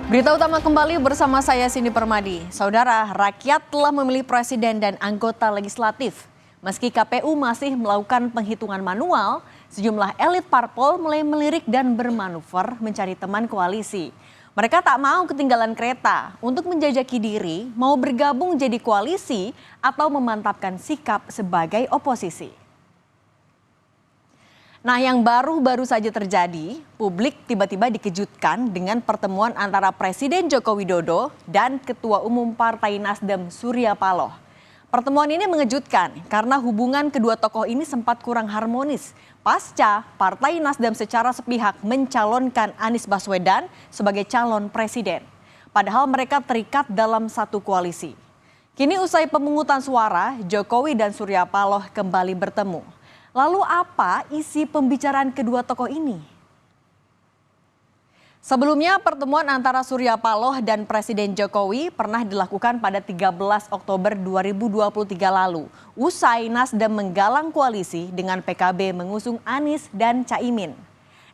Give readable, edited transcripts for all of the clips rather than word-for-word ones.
Berita utama kembali bersama saya Cindy Permadi. Saudara, rakyat telah memilih presiden dan anggota legislatif. Meski KPU masih melakukan penghitungan manual, sejumlah elit parpol mulai melirik dan bermanuver mencari teman koalisi. Mereka tak mau ketinggalan kereta untuk menjajaki diri, mau bergabung jadi koalisi atau memantapkan sikap sebagai oposisi. Nah, yang baru-baru saja terjadi, publik tiba-tiba dikejutkan dengan pertemuan antara Presiden Joko Widodo dan Ketua Umum Partai Nasdem Surya Paloh. Pertemuan ini mengejutkan karena hubungan kedua tokoh ini sempat kurang harmonis pasca Partai Nasdem secara sepihak mencalonkan Anies Baswedan sebagai calon presiden. Padahal mereka terikat dalam satu koalisi. Kini usai pemungutan suara, Jokowi dan Surya Paloh kembali bertemu. Lalu apa isi pembicaraan kedua tokoh ini? Sebelumnya pertemuan antara Surya Paloh dan Presiden Jokowi pernah dilakukan pada 13 Oktober 2023 lalu. Usai Nasdem menggalang koalisi dengan PKB mengusung Anies dan Caimin.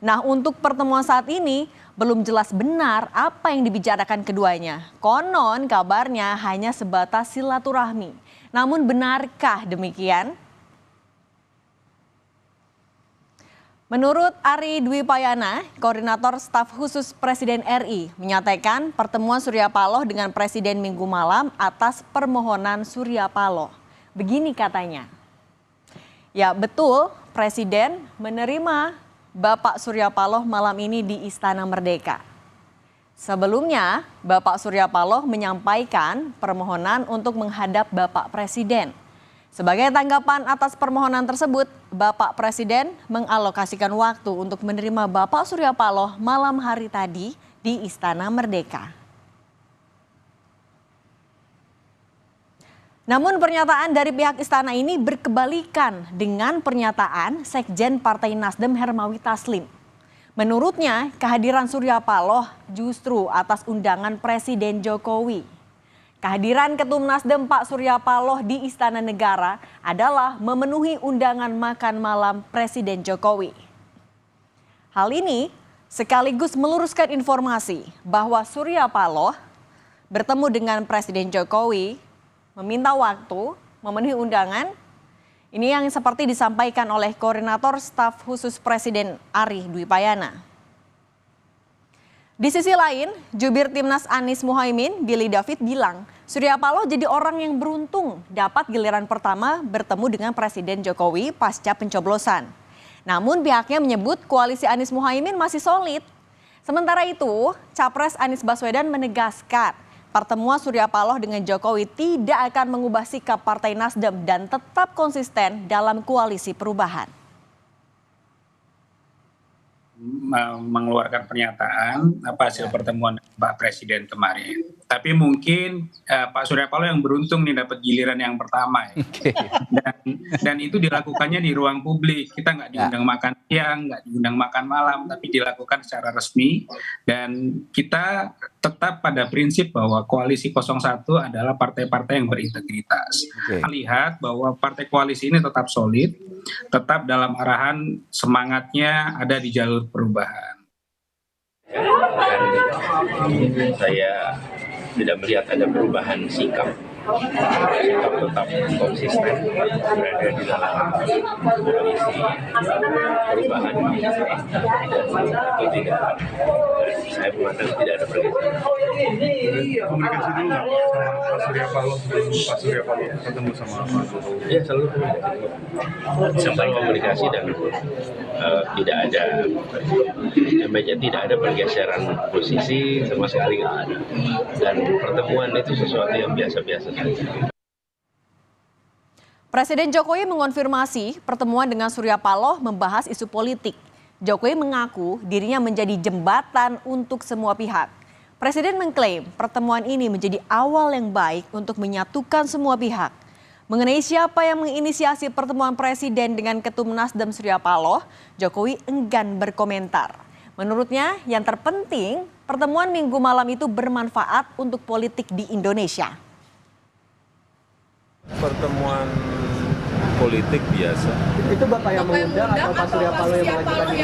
Nah, untuk pertemuan saat ini belum jelas benar apa yang dibicarakan keduanya. Konon kabarnya hanya sebatas silaturahmi. Namun benarkah demikian? Menurut Ari Dwi Payana, Koordinator Staf Khusus Presiden RI, menyatakan pertemuan Surya Paloh dengan Presiden Minggu malam atas permohonan Surya Paloh. Begini katanya, ya betul Presiden menerima Bapak Surya Paloh malam ini di Istana Merdeka. Sebelumnya, Bapak Surya Paloh menyampaikan permohonan untuk menghadap Bapak Presiden. Sebagai tanggapan atas permohonan tersebut, Bapak Presiden mengalokasikan waktu untuk menerima Bapak Surya Paloh malam hari tadi di Istana Merdeka. Namun pernyataan dari pihak istana ini berkebalikan dengan pernyataan Sekjen Partai Nasdem Hermawi Taslim. Menurutnya, kehadiran Surya Paloh justru atas undangan Presiden Jokowi. Kehadiran Ketum Nasdem Pak Surya Paloh di Istana Negara adalah memenuhi undangan makan malam Presiden Jokowi. Hal ini sekaligus meluruskan informasi bahwa Surya Paloh bertemu dengan Presiden Jokowi, meminta waktu, memenuhi undangan. Ini yang seperti disampaikan oleh Koordinator Staf Khusus Presiden Ari Dwi Payana. Di sisi lain, jubir Timnas Anies Muhaimin, Billy David bilang, Surya Paloh jadi orang yang beruntung dapat giliran pertama bertemu dengan Presiden Jokowi pasca pencoblosan. Namun pihaknya menyebut koalisi Anies Muhaimin masih solid. Sementara itu, Capres Anies Baswedan menegaskan pertemuan Surya Paloh dengan Jokowi tidak akan mengubah sikap Partai Nasdem dan tetap konsisten dalam koalisi perubahan. Mengeluarkan pernyataan apa hasil pertemuan Pak Presiden kemarin. Tapi mungkin Pak Surya Paloh yang beruntung nih dapat giliran yang pertama ya. Dan itu dilakukannya di ruang publik. Kita nggak diundang makan siang, nggak diundang makan malam, tapi dilakukan secara resmi. Dan kita tetap pada prinsip bahwa koalisi 01 adalah partai-partai yang berintegritas. Kita lihat bahwa partai koalisi ini tetap solid, tetap dalam arahan semangatnya ada di jalur perubahan. Dan saya tidak melihat ada perubahan sikap tetap konsisten berada di dalam koalisi perubahan dan itu tidak, saya mengatakan tidak ada pergeseran. Komunikasi dulu nggak sama Pak Surya Paloh sebelum Pak Surya Paloh ketemu sama Pak Jokowi? Ya selalu sampai komunikasi dan tidak ada tidak ada pergeseran posisi sama sekali nggak ada, dan pertemuan itu sesuatu yang biasa-biasa saja. Presiden Jokowi mengonfirmasi pertemuan dengan Surya Paloh membahas isu politik. Jokowi mengaku dirinya menjadi jembatan untuk semua pihak. Presiden mengklaim pertemuan ini menjadi awal yang baik untuk menyatukan semua pihak. Mengenai siapa yang menginisiasi pertemuan Presiden dengan Ketum Nasdem Surya Paloh, Jokowi enggan berkomentar. Menurutnya yang terpenting pertemuan Minggu malam itu bermanfaat untuk politik di Indonesia. Pertemuan politik biasa. Itu Bapak yang mengundang atau Pak Surya Paloh yang mengajukan diri?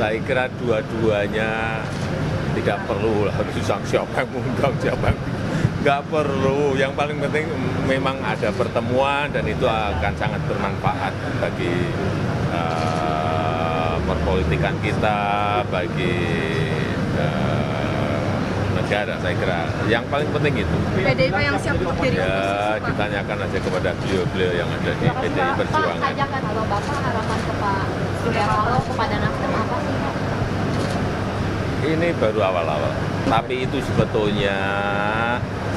Saya kira dua-duanya tidak perlu harus siapa yang mengundang, siapa yang nggak perlu. Yang paling penting memang ada pertemuan dan itu akan sangat bermanfaat bagi perpolitikan kita, bagi negara, saya kira. Yang paling penting itu. PDIP yang siap untuk jadi ya, ditanyakan aja kepada beliau-beliau yang ada di PDI Perjuangan. Pak, ajakan kalau Bapak harapan ke Pak Surya Paloh kepada Nasdem apa sih Pak? Ini baru awal-awal. Tapi itu sebetulnya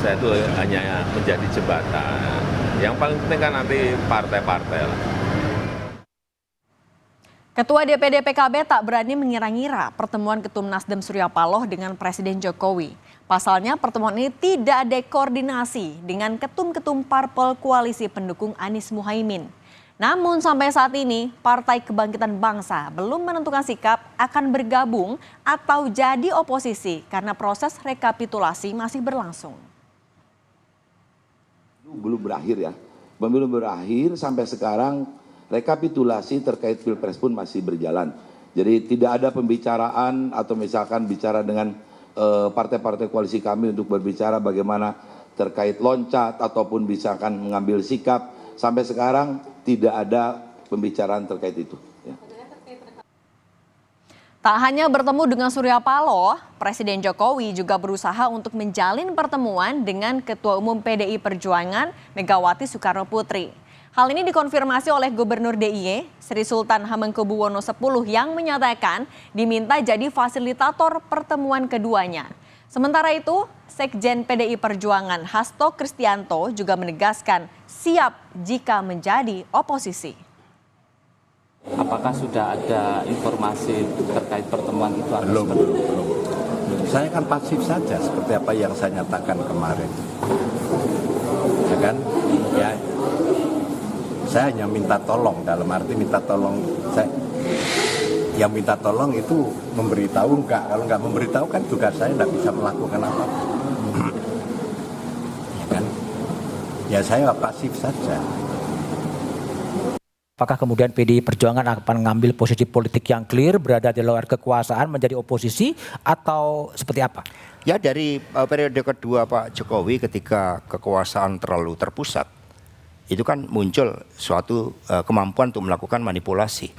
saya itu hanya menjadi jembatan. Yang paling penting kan nanti partai-partai lah. Ketua DPD PKB tak berani mengira-ngira pertemuan Ketum Nasdem Surya Paloh dengan Presiden Jokowi. Pasalnya pertemuan ini tidak ada koordinasi dengan ketum-ketum parpol koalisi pendukung Anies Muhaimin. Namun sampai saat ini Partai Kebangkitan Bangsa belum menentukan sikap akan bergabung atau jadi oposisi karena proses rekapitulasi masih berlangsung. Belum berakhir ya, belum berakhir sampai sekarang. Rekapitulasi terkait Pilpres pun masih berjalan. Jadi tidak ada pembicaraan atau misalkan bicara dengan partai-partai koalisi kami untuk berbicara bagaimana terkait loncat ataupun misalkan mengambil sikap. Sampai sekarang tidak ada pembicaraan terkait itu. Ya. Tak hanya bertemu dengan Surya Paloh, Presiden Jokowi juga berusaha untuk menjalin pertemuan dengan Ketua Umum PDI Perjuangan Megawati Soekarno Putri. Hal ini dikonfirmasi oleh Gubernur DIY Sri Sultan Hamengkubuwono X yang menyatakan diminta jadi fasilitator pertemuan keduanya. Sementara itu, Sekjen PDI Perjuangan Hasto Kristianto juga menegaskan siap jika menjadi oposisi. Apakah sudah ada informasi terkait pertemuan itu? Belum. Saya kan pasif saja seperti apa yang saya nyatakan kemarin. Ya kan? Ya. Saya hanya minta tolong, dalam arti minta tolong, yang minta tolong itu memberitahu enggak, kalau enggak memberitahu kan tugas saya enggak bisa melakukan apa-apa. Ya kan? Ya saya pasif saja. Apakah kemudian PDI Perjuangan akan mengambil posisi politik yang clear, berada di luar kekuasaan, menjadi oposisi, atau seperti apa? Ya dari periode kedua Pak Jokowi ketika kekuasaan terlalu terpusat, itu kan muncul suatu kemampuan untuk melakukan manipulasi.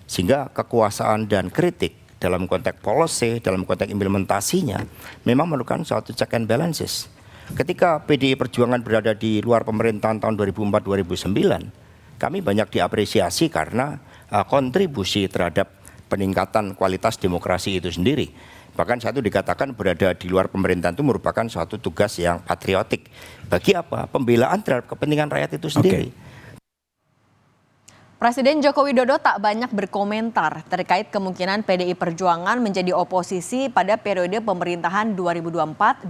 Sehingga kekuasaan dan kritik dalam konteks policy, dalam konteks implementasinya memang memerlukan suatu check and balances. Ketika PDI Perjuangan berada di luar pemerintahan tahun 2004-2009, kami banyak diapresiasi karena kontribusi terhadap peningkatan kualitas demokrasi itu sendiri. Bahkan satu dikatakan berada di luar pemerintahan itu merupakan suatu tugas yang patriotik. Bagi apa? Pembelaan terhadap kepentingan rakyat itu sendiri. Presiden Joko Widodo tak banyak berkomentar terkait kemungkinan PDI Perjuangan menjadi oposisi pada periode pemerintahan 2024-2029.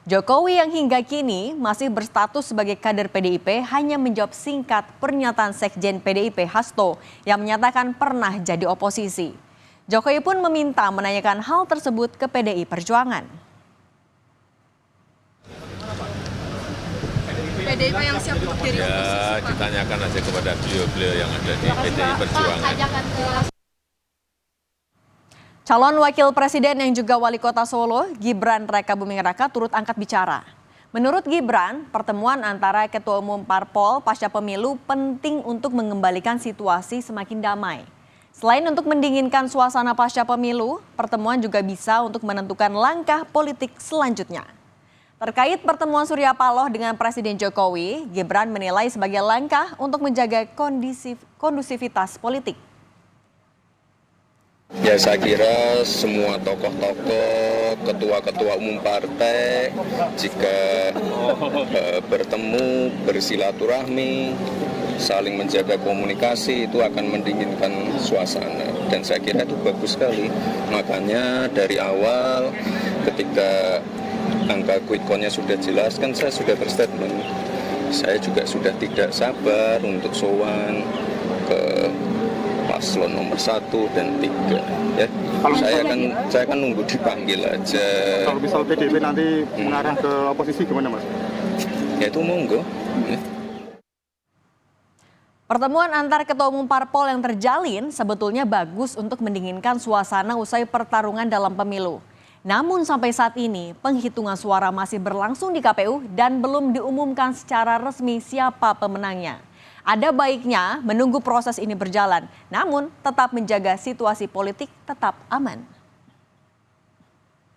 Jokowi yang hingga kini masih berstatus sebagai kader PDIP hanya menjawab singkat pernyataan Sekjen PDIP Hasto yang menyatakan pernah jadi oposisi. Jokowi pun meminta menanyakan hal tersebut ke PDI Perjuangan. PDIP yang siap untuk jadi oposisi, ya, ditanyakan aja kepada beliau-beliau yang ada di PDI Perjuangan. Calon Wakil Presiden yang juga Wali Kota Solo, Gibran Raka Buming Raka turut angkat bicara. Menurut Gibran, pertemuan antara Ketua Umum Parpol pasca pemilu penting untuk mengembalikan situasi semakin damai. Selain untuk mendinginkan suasana pasca pemilu, pertemuan juga bisa untuk menentukan langkah politik selanjutnya. Terkait pertemuan Surya Paloh dengan Presiden Jokowi, Gibran menilai sebagai langkah untuk menjaga kondusivitas politik. Ya saya kira semua tokoh-tokoh, ketua-ketua umum partai jika bertemu, bersilaturahmi, saling menjaga komunikasi itu akan mendinginkan suasana. Dan saya kira itu bagus sekali. Makanya dari awal ketika angka quick count-nya sudah jelas kan saya sudah berstatement. Saya juga sudah tidak sabar untuk sowan ke paslon nomor 1 dan 3 ya. Saya kan nunggu dipanggil aja. Kalau misal PDIP nanti mengarah ke oposisi gimana Mas? Ya itu monggo. Ya. Pertemuan antar ketua umum parpol yang terjalin sebetulnya bagus untuk mendinginkan suasana usai pertarungan dalam pemilu. Namun sampai saat ini penghitungan suara masih berlangsung di KPU dan belum diumumkan secara resmi siapa pemenangnya. Ada baiknya menunggu proses ini berjalan, namun tetap menjaga situasi politik tetap aman.